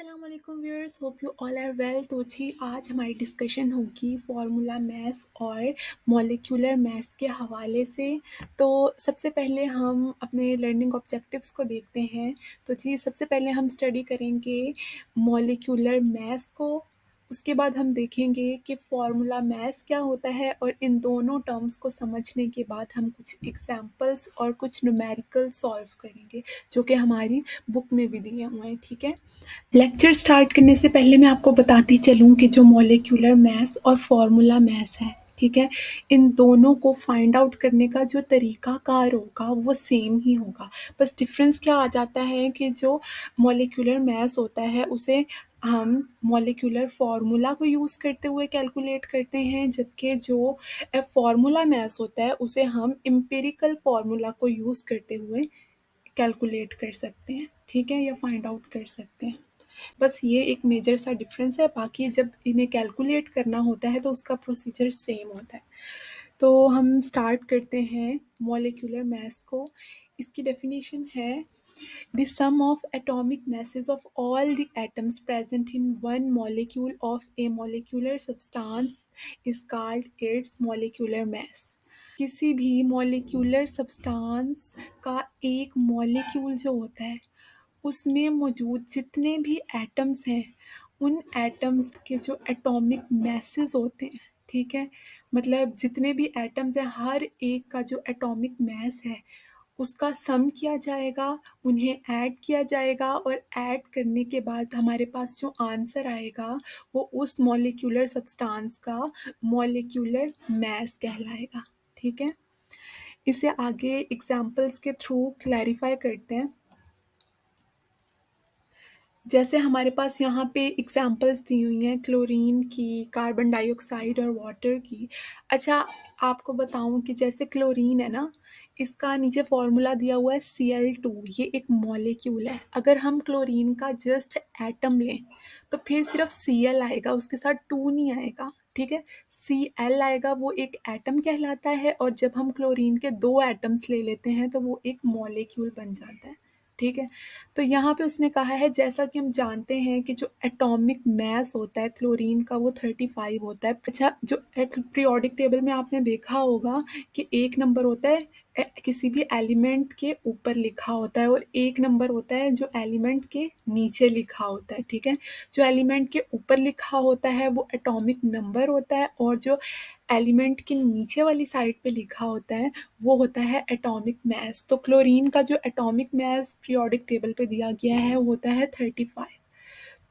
अस्सलाम वालेकुम viewers, hope you all are well. तो जी आज हमारी डिस्कशन होगी फार्मूला मैथ्स और मॉलिक्यूलर मैथ्स के हवाले से। तो सबसे पहले हम अपने लर्निंग ऑब्जेक्टिव्स को देखते हैं। तो जी सबसे पहले हम स्टडी करेंगे मॉलिक्यूलर मैथ्स को, उसके बाद हम देखेंगे कि फार्मूला मैथ्स क्या होता है, और इन दोनों टर्म्स को समझने के बाद हम कुछ एग्जांपल्स और कुछ न्यूमेरिकल सॉल्व करेंगे जो कि हमारी बुक में भी दिए हुए हैं। ठीक है, लेक्चर स्टार्ट करने से पहले मैं आपको बताती चलूँ कि जो मॉलिक्यूलर मैथ्स और फार्मूला मैथ्स है, ठीक है, इन दोनों को फाइंड आउट करने का जो तरीक़ाकार होगा वो सेम ही होगा। बस डिफरेंस क्या आ जाता है कि जो मॉलिक्यूलर मैथ्स होता है उसे हम मॉलिक्यूलर फार्मूला को यूज़ करते हुए कैलकुलेट करते हैं, जबकि जो फार्मूला मैथ्स होता है उसे हम एम्पिरिकल फार्मूला को यूज़ करते हुए कैलकुलेट कर सकते हैं, ठीक है, या फाइंड आउट कर सकते हैं। बस ये एक मेजर सा डिफरेंस है, बाकी जब इन्हें कैलकुलेट करना होता है तो उसका प्रोसीजर सेम होता है। तो हम स्टार्ट करते हैं मॉलिक्यूलर मैथ्स को। इसकी डेफिनेशन है the sum of atomic masses of all the atoms present in one molecule of a molecular substance is called its molecular mass। किसी भी मॉलिक्यूलर सब्सटेंस का एक मॉलिक्यूल जो होता है उसमें मौजूद जितने भी एटम्स हैं उन एटम्स के जो एटॉमिक मैसेस होते हैं, ठीक है, मतलब जितने भी एटम्स हैं हर एक का जो एटॉमिक मैस है उसका सम किया जाएगा, उन्हें ऐड किया जाएगा, और ऐड करने के बाद हमारे पास जो आंसर आएगा वो उस मॉलिक्यूलर सब्सटेंस का मॉलिक्यूलर मैस कहलाएगा। ठीक है, इसे आगे एग्जांपल्स के थ्रू क्लैरिफाई करते हैं। जैसे हमारे पास यहाँ पे एग्जांपल्स दी हुई हैं क्लोरीन की, कार्बन डाइऑक्साइड और वाटर की। अच्छा, आपको बताऊँ कि जैसे क्लोरीन है ना, इसका नीचे फॉर्मूला दिया हुआ है Cl2, ये एक मॉलिक्यूल है। अगर हम क्लोरीन का जस्ट एटम लें तो फिर सिर्फ Cl आएगा, उसके साथ 2 नहीं आएगा, ठीक है। Cl आएगा, वो एक एटम कहलाता है, और जब हम क्लोरीन के 2 एटम्स ले लेते हैं तो वो एक मॉलिक्यूल बन जाता है। ठीक है, तो यहाँ पे उसने कहा है, जैसा कि हम जानते हैं कि जो एटॉमिक मास होता है क्लोरीन का वो 35 होता है। अच्छा, जो एक पीरियोडिक टेबल में आपने देखा होगा कि एक नंबर होता है किसी भी एलिमेंट के ऊपर लिखा होता है, और एक नंबर होता है जो एलिमेंट के नीचे लिखा होता है। ठीक है, जो एलिमेंट के ऊपर लिखा होता है वो एटॉमिक नंबर होता है, और जो एलिमेंट के नीचे वाली साइड पे लिखा होता है वो होता है एटॉमिक मास। तो क्लोरीन का जो एटॉमिक मास पीरियोडिक टेबल पे दिया गया है वो होता है 35।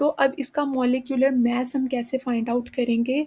तो अब इसका मॉलिक्यूलर मास हम कैसे फाइंड आउट करेंगे?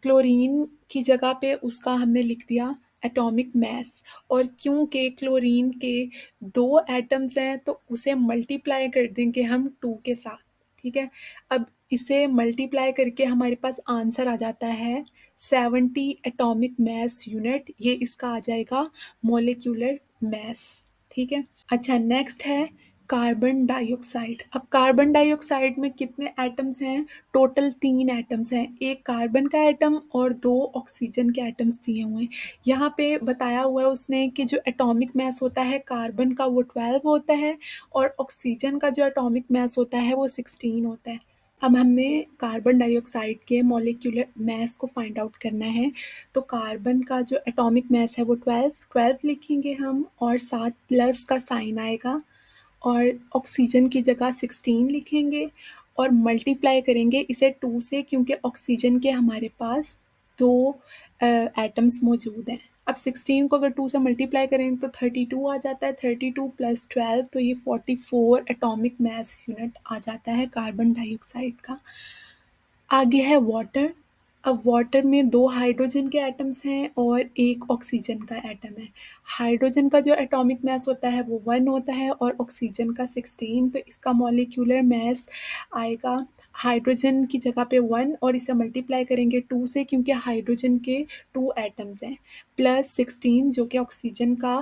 क्लोरीन की जगह पे उसका हमने लिख दिया एटॉमिक मास, और क्योंकि क्लोरीन के 2 एटम्स हैं तो उसे मल्टीप्लाई कर देंगे हम 2 के साथ। ठीक है, अब इसे मल्टीप्लाई करके हमारे पास आंसर आ जाता है 70 एटॉमिक मास यूनिट, ये इसका आ जाएगा मॉलिक्यूलर मास। ठीक है, अच्छा, नेक्स्ट है कार्बन डाइऑक्साइड। अब कार्बन डाइऑक्साइड में कितने एटम्स हैं? टोटल 3 एटम्स हैं, एक कार्बन का एटम और 2 ऑक्सीजन के एटम्स दिए हुए हैं। यहाँ पे बताया हुआ है उसने कि जो एटॉमिक मास होता है कार्बन का वो 12 होता है, और ऑक्सीजन का जो एटॉमिक मास होता है वो 16 होता है। अब हमने कार्बन डाइऑक्साइड के मॉलिक्यूलर मास को फाइंड आउट करना है। तो कार्बन का जो एटॉमिक मास है वो 12 लिखेंगे हम, और साथ प्लस का साइन आएगा, और ऑक्सीजन की जगह 16 लिखेंगे, और मल्टीप्लाई करेंगे इसे 2 से, क्योंकि ऑक्सीजन के हमारे पास 2 एटम्स मौजूद हैं। अब 16 को अगर 2 से मल्टीप्लाई करें तो 32 आ जाता है, 32 + 12 तो ये 44 एटॉमिक मास यूनिट आ जाता है कार्बन डाइऑक्साइड का। आगे है वाटर। अब वाटर में 2 हाइड्रोजन के एटम्स हैं और 1 ऑक्सीजन का एटम है। हाइड्रोजन का जो एटॉमिक मास होता है वो 1 होता है, और ऑक्सीजन का 16, तो इसका मॉलिक्यूलर मास आएगा हाइड्रोजन की जगह पे 1, और इसे मल्टीप्लाई करेंगे 2 से, क्योंकि हाइड्रोजन के 2 एटम्स हैं, प्लस 16 जो कि ऑक्सीजन का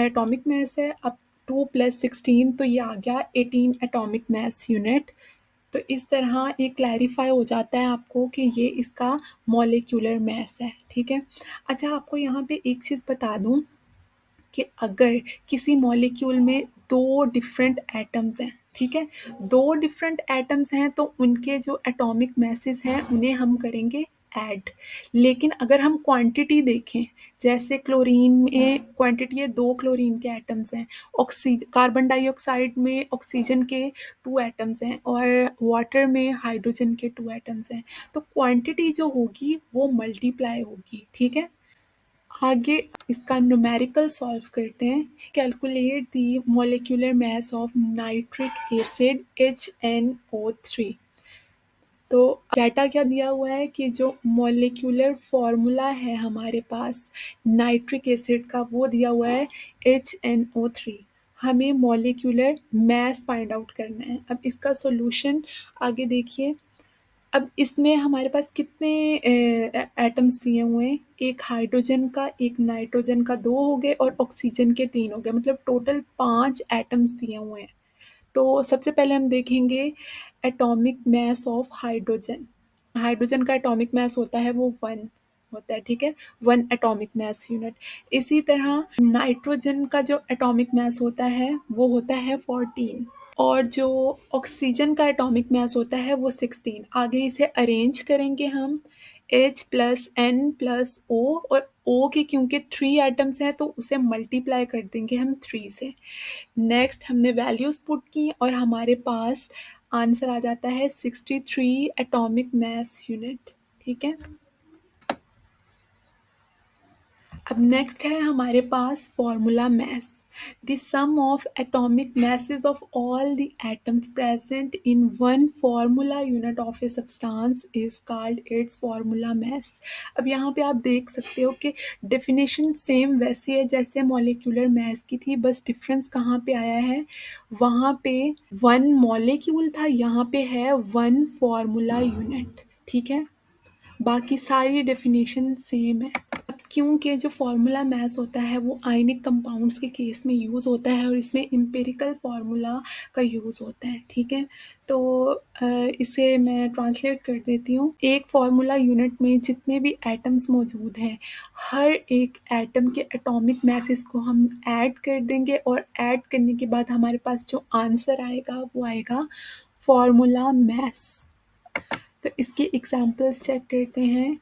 एटॉमिक मास है। अब 2 + 16 तो ये आ गया 18 एटॉमिक मास यूनिट। तो इस तरह ये क्लैरिफाई हो जाता है आपको कि ये इसका मॉलिक्यूलर मास है। ठीक है, अच्छा, आपको यहाँ पे एक चीज़ बता दूँ कि अगर किसी मॉलिक्यूल में 2 डिफरेंट एटम्स हैं, ठीक है? 2 डिफरेंट एटम्स हैं तो उनके जो एटॉमिक मासेस हैं उन्हें हम करेंगे ऐड। लेकिन अगर हम क्वांटिटी देखें, जैसे क्लोरीन में क्वांटिटी है 2 क्लोरीन के एटम्स हैं, कार्बन डाइऑक्साइड में ऑक्सीजन के 2 एटम्स हैं और वाटर में हाइड्रोजन के 2 एटम्स हैं। तो क्वांटिटी जो होगी वो मल्टीप्लाई होगी, ठीक है? आगे इसका न्यूमेरिकल सॉल्व करते हैं। Calculate the molecular mass of nitric acid HNO3। तो डाटा क्या दिया हुआ है कि जो मॉलिक्यूलर फॉर्मूला है हमारे पास नाइट्रिक एसिड का वो दिया हुआ है HNO3। हमें मॉलिक्यूलर मास फाइंड आउट करना है। अब इसका सॉल्यूशन आगे देखिए। अब इसमें हमारे पास कितने एटम्स दिए हुए हैं? एक हाइड्रोजन का, एक नाइट्रोजन का 2 हो गए और ऑक्सीजन के 3 हो गए, मतलब टोटल 5 एटम्स दिए हुए हैं। तो सबसे पहले हम देखेंगे atomic mass of hydrogen. Hydrogen का एटॉमिक मास होता है वो 1 होता है, ठीक है? 1 एटॉमिक मास यूनिट। इसी तरह नाइट्रोजन का जो एटॉमिक मास होता है वो होता है 14 और जो ऑक्सीजन का एटॉमिक मास होता है वो 16। आगे इसे अरेंज करेंगे हम H plus N plus O और O के क्योंकि 3 एटम्स हैं तो उसे मल्टीप्लाई कर देंगे हम 3 से। नेक्स्ट हमने वैल्यूज पुट की और हमारे पास आंसर आ जाता है 63 एटॉमिक मास यूनिट, ठीक है? अब नेक्स्ट है हमारे पास formula mass. The sum of atomic masses of all the atoms present in one formula unit of a substance is called its formula mass। अब यहाँ पे आप देख सकते हो कि डेफिनेशन सेम वैसी है जैसे मॉलिक्यूलर मास की थी, बस डिफरेंस कहाँ पे आया है? वहाँ पे 1 मॉलिक्यूल था, यहाँ पे है 1 फॉर्मूला यूनिट, ठीक है? बाकी सारी डेफिनेशन सेम है। क्योंकि जो फार्मूला मास होता है वो आयनिक कंपाउंड्स के केस में यूज़ होता है और इसमें एम्पिरिकल फार्मूला का यूज़ होता है, ठीक है? तो इसे मैं ट्रांसलेट कर देती हूँ। एक फार्मूला यूनिट में जितने भी एटम्स मौजूद हैं, हर एक एटम के एटॉमिक मासेस को हम ऐड कर देंगे और ऐड करने के बाद हमारे पास जो आंसर आएगा वो आएगा फार्मूला मास। तो इसके एग्जांपल्स चेक करते हैं।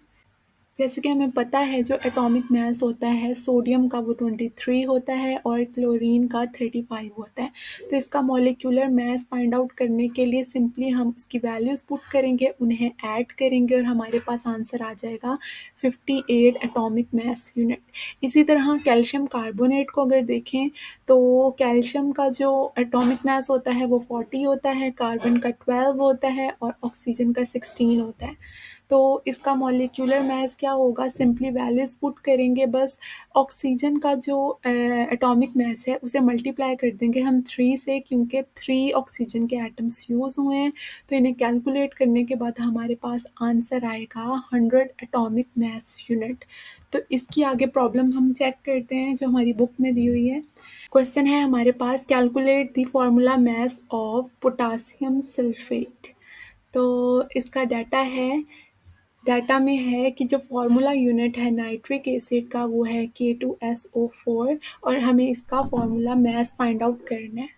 जैसे कि हमें पता है जो एटॉमिक मास होता है सोडियम का वो 23 होता है और क्लोरीन का 35 होता है। तो इसका मॉलिक्यूलर मास फाइंड आउट करने के लिए सिंपली हम उसकी वैल्यूज़ पुट करेंगे, उन्हें ऐड करेंगे और हमारे पास आंसर आ जाएगा 58 एटॉमिक मास यूनिट। इसी तरह कैल्शियम कार्बोनेट को अगर देखें तो कैल्शियम का जो एटॉमिक मास होता है वो 40 होता है, कार्बन का 12 होता है और ऑक्सीजन का 16 होता है। तो इसका मॉलिक्यूलर मास क्या होगा? सिंपली वैल्यूज़ पुट करेंगे बस। ऑक्सीजन का जो एटॉमिक मास है उसे मल्टीप्लाई कर देंगे हम 3 से, क्योंकि 3 ऑक्सीजन के एटम्स यूज़ हुए हैं। तो इन्हें कैलकुलेट करने के बाद हमारे पास आंसर आएगा 100 एटॉमिक मास यूनिट। तो इसकी आगे प्रॉब्लम हम चेक करते हैं जो हमारी बुक में दी हुई है। क्वेश्चन है हमारे पास, calculate the formula mass of potassium sulphate. तो इसका डाटा में है कि जो फार्मूला यूनिट है नाइट्रिक एसिड का वो है K2SO4 और हमें इसका फार्मूला मास फाइंड आउट करना है।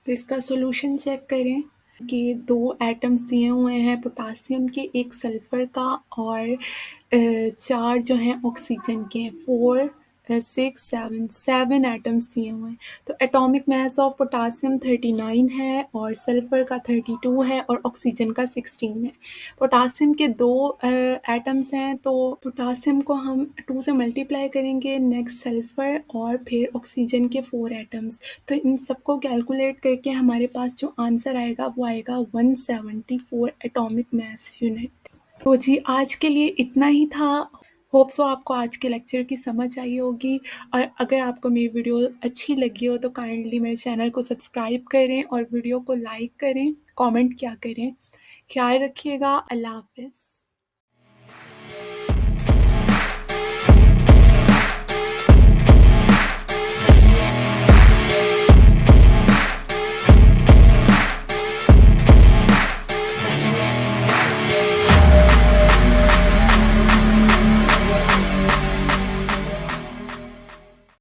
तो इसका सॉल्यूशन चेक करें कि 2 एटम्स दिए हुए हैं पोटासियम के, एक सल्फर का और 4 जो हैं ऑक्सीजन के हैं। 4 6 7 7 एटम्स दिए हुए हैं। तो एटॉमिक मास ऑफ पोटासियम 39 है और सल्फर का 32 है और ऑक्सीजन का 16 है। पोटासियम के 2 एटम्स हैं तो पोटासियम को हम 2 से मल्टीप्लाई करेंगे, नेक्स्ट सल्फर और फिर ऑक्सीजन के 4 एटम्स। तो इन सबको कैलकुलेट करके हमारे पास जो आंसर आएगा वो आएगा 174 एटॉमिक मास यूनिट। तो जी आज के लिए इतना ही था। होप सो आपको आज के लेक्चर की समझ आई होगी और अगर आपको मेरी वीडियो अच्छी लगी हो तो काइंडली मेरे चैनल को सब्सक्राइब करें और वीडियो को लाइक करें, कमेंट क्या करें। ख्याल रखिएगा। अल्लाह हाफ़िज़।